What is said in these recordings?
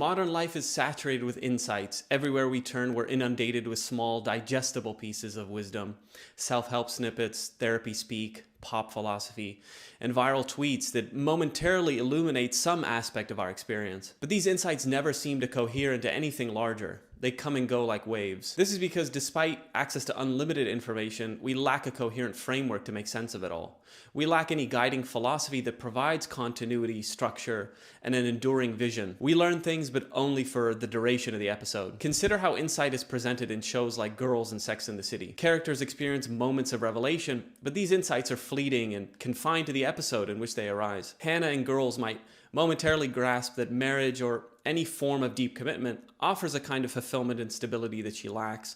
Modern life is saturated with insights. Everywhere we turn, we're inundated with small, digestible pieces of wisdom. Self-help snippets, therapy speak, pop philosophy, and viral tweets that momentarily illuminate some aspect of our experience. But these insights never seem to cohere into anything larger. They come and go like waves. This is because despite access to unlimited information, we lack a coherent framework to make sense of it all. We lack any guiding philosophy that provides continuity, structure, and an enduring vision. We learn things, but only for the duration of the episode. Consider how insight is presented in shows like Girls and Sex and the City. Characters experience moments of revelation, but these insights are fleeting and confined to the episode in which they arise. Hannah in Girls might momentarily grasp that marriage or any form of deep commitment offers a kind of fulfillment and stability that she lacks,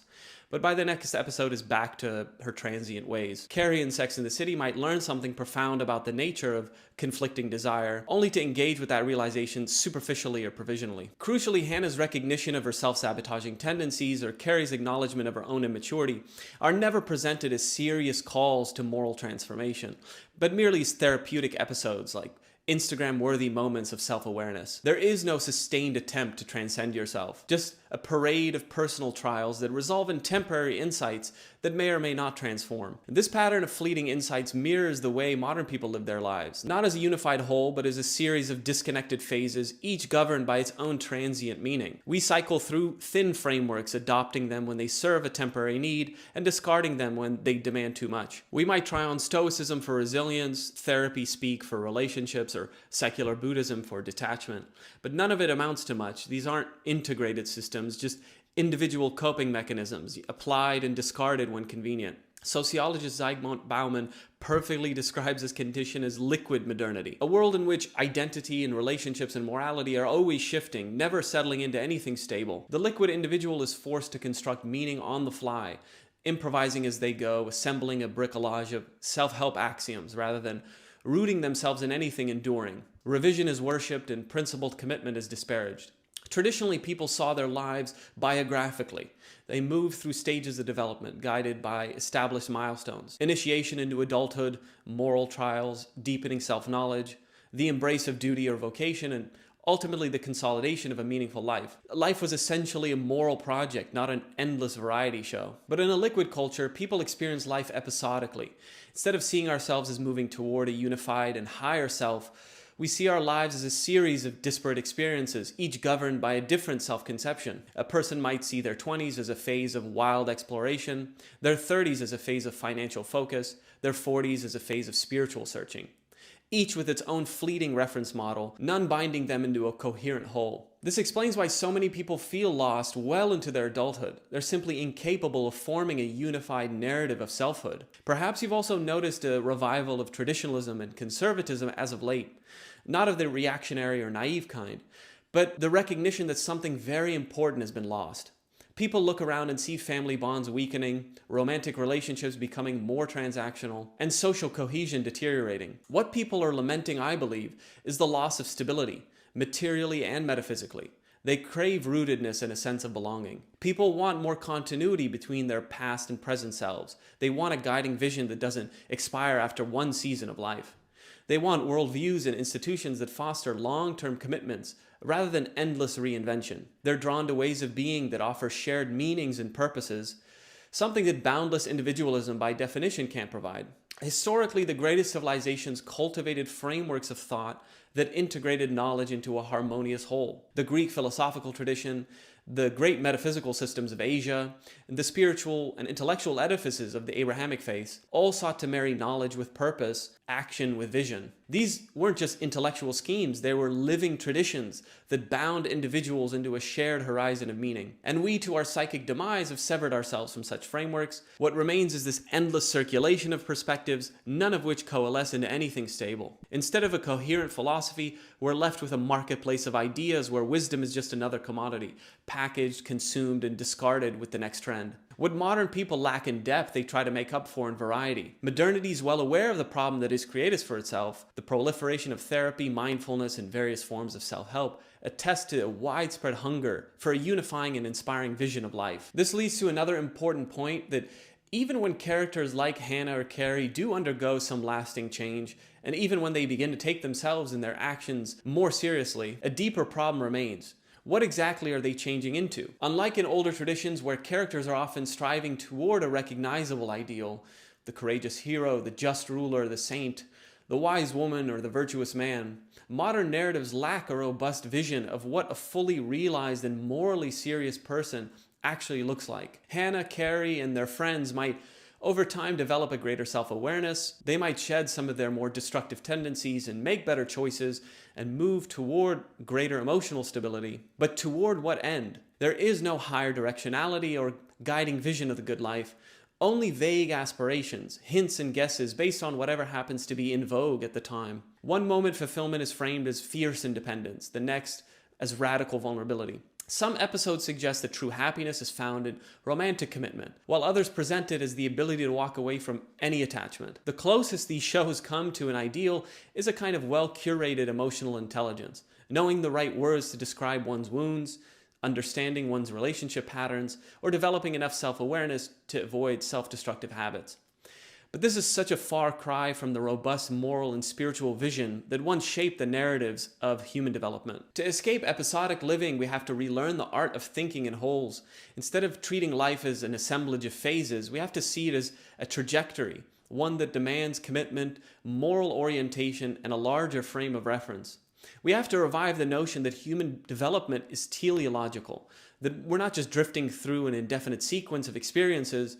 but by the next episode is back to her transient ways. Carrie in Sex and the City might learn something profound about the nature of conflicting desire, only to engage with that realization superficially or provisionally. Crucially, Hannah's recognition of her self-sabotaging tendencies or Carrie's acknowledgement of her own immaturity are never presented as serious calls to moral transformation, but merely as therapeutic episodes like Instagram-worthy moments of self-awareness. There is no sustained attempt to transcend yourself, just a parade of personal trials that resolve in temporary insights that may or may not transform. This pattern of fleeting insights mirrors the way modern people live their lives, not as a unified whole, but as a series of disconnected phases, each governed by its own transient meaning. We cycle through thin frameworks, adopting them when they serve a temporary need and discarding them when they demand too much. We might try on stoicism for resilience, therapy speak for relationships, or secular Buddhism for detachment, but none of it amounts to much. These aren't integrated systems, just individual coping mechanisms applied and discarded when convenient. Sociologist Zygmunt Bauman perfectly describes this condition as liquid modernity, a world in which identity and relationships and morality are always shifting, never settling into anything stable. The liquid individual is forced to construct meaning on the fly, improvising as they go, assembling a bricolage of self-help axioms rather than rooting themselves in anything enduring. Revision is worshipped and principled commitment is disparaged. Traditionally, people saw their lives biographically. They moved through stages of development, guided by established milestones. Initiation into adulthood, moral trials, deepening self-knowledge, the embrace of duty or vocation, and ultimately the consolidation of a meaningful life. Life was essentially a moral project, not an endless variety show. But in a liquid culture, people experience life episodically. Instead of seeing ourselves as moving toward a unified and higher self, we see our lives as a series of disparate experiences, each governed by a different self-conception. A person might see their 20s as a phase of wild exploration, their 30s as a phase of financial focus, their 40s as a phase of spiritual searching. Each with its own fleeting reference model, none binding them into a coherent whole. This explains why so many people feel lost well into their adulthood. They're simply incapable of forming a unified narrative of selfhood. Perhaps you've also noticed a revival of traditionalism and conservatism as of late, not of the reactionary or naive kind, but the recognition that something very important has been lost. People look around and see family bonds weakening, romantic relationships becoming more transactional, and social cohesion deteriorating. What people are lamenting, I believe, is the loss of stability, materially and metaphysically. They crave rootedness and a sense of belonging. People want more continuity between their past and present selves. They want a guiding vision that doesn't expire after one season of life. They want worldviews and institutions that foster long-term commitments rather than endless reinvention. They're drawn to ways of being that offer shared meanings and purposes, something that boundless individualism by definition can't provide. Historically, the greatest civilizations cultivated frameworks of thought that integrated knowledge into a harmonious whole. The Greek philosophical tradition, the great metaphysical systems of Asia, and the spiritual and intellectual edifices of the Abrahamic faith all sought to marry knowledge with purpose, action with vision. These weren't just intellectual schemes, they were living traditions that bound individuals into a shared horizon of meaning. And we, to our psychic demise, have severed ourselves from such frameworks. What remains is this endless circulation of perspectives, none of which coalesce into anything stable. Instead of a coherent philosophy, we're left with a marketplace of ideas where wisdom is just another commodity, packaged, consumed, and discarded with the next trend. What modern people lack in depth, they try to make up for in variety. Modernity is well aware of the problem that is created for itself. The proliferation of therapy, mindfulness, and various forms of self-help attest to a widespread hunger for a unifying and inspiring vision of life. This leads to another important point, that even when characters like Hannah or Carrie do undergo some lasting change, and even when they begin to take themselves and their actions more seriously, a deeper problem remains. What exactly are they changing into? Unlike in older traditions where characters are often striving toward a recognizable ideal, the courageous hero, the just ruler, the saint, the wise woman, or the virtuous man, modern narratives lack a robust vision of what a fully realized and morally serious person actually looks like. Hannah, Carrie, and their friends might over time develop a greater self-awareness. They might shed some of their more destructive tendencies and make better choices and move toward greater emotional stability. But toward what end? There is no higher directionality or guiding vision of the good life, only vague aspirations, hints and guesses based on whatever happens to be in vogue at the time. One moment fulfillment is framed as fierce independence, the next as radical vulnerability. Some episodes suggest that true happiness is found in romantic commitment, while others present it as the ability to walk away from any attachment. The closest these shows come to an ideal is a kind of well-curated emotional intelligence, knowing the right words to describe one's wounds, understanding one's relationship patterns, or developing enough self-awareness to avoid self-destructive habits. But this is such a far cry from the robust moral and spiritual vision that once shaped the narratives of human development. To escape episodic living, we have to relearn the art of thinking in wholes. Instead of treating life as an assemblage of phases, we have to see it as a trajectory, one that demands commitment, moral orientation, and a larger frame of reference. We have to revive the notion that human development is teleological, that we're not just drifting through an indefinite sequence of experiences,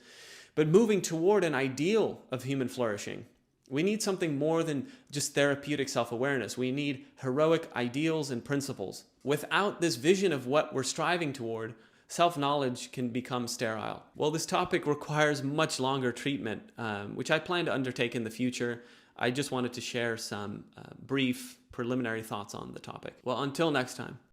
but moving toward an ideal of human flourishing. We need something more than just therapeutic self-awareness. We need heroic ideals and principles. Without this vision of what we're striving toward, self-knowledge can become sterile. Well, this topic requires much longer treatment, which I plan to undertake in the future. I just wanted to share some brief preliminary thoughts on the topic. Well, until next time.